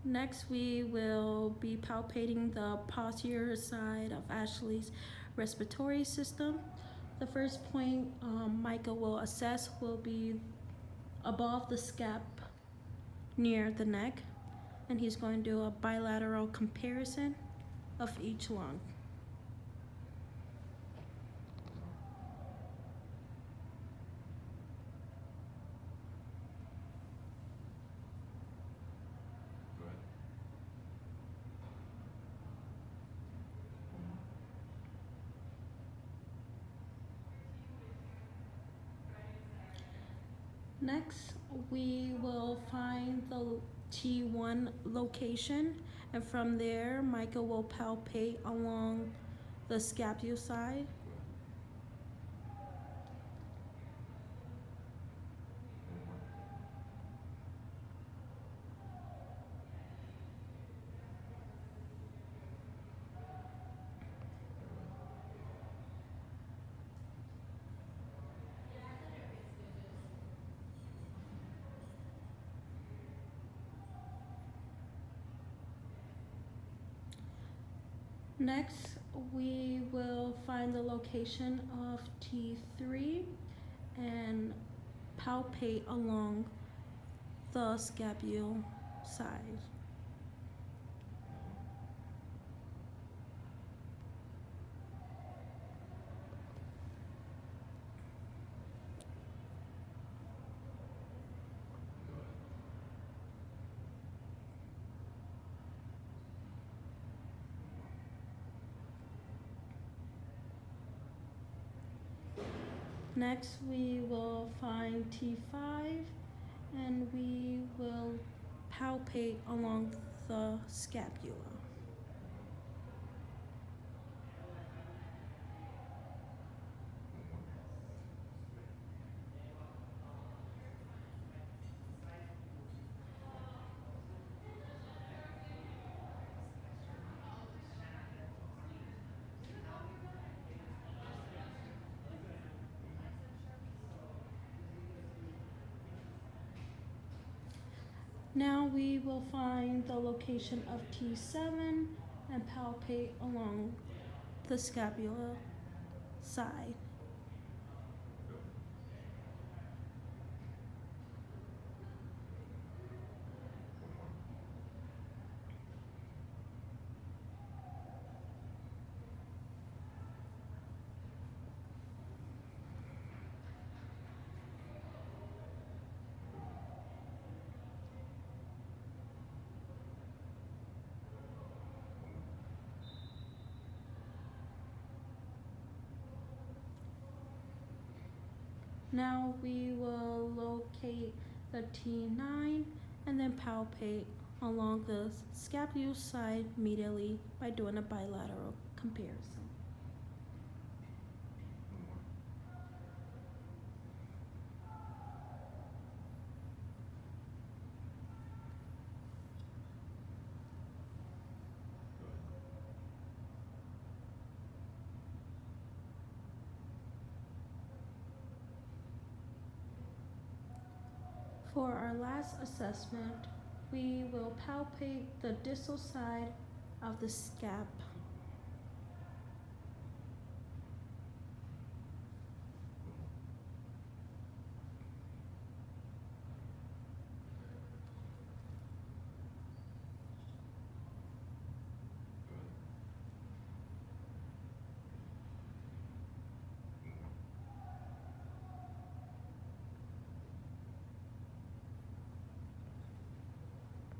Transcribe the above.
Next, we will be palpating the posterior side of Ashley's respiratory system. The first point Micah will assess will be above the scap near the neck, and he's going to do a bilateral comparison of each lung. Next, we will find the T1 location, and from there, Micah will palpate along the scapula side. Next, we will find the location of T3 and palpate along the scapula side. Next, we will find T5 and we will palpate along the scapula. Now we will find the location of T7 and palpate along the scapula side. Now we will locate the T9 and then palpate along the scapula side immediately by doing a bilateral comparison. For our last assessment, we will palpate the distal side of the scap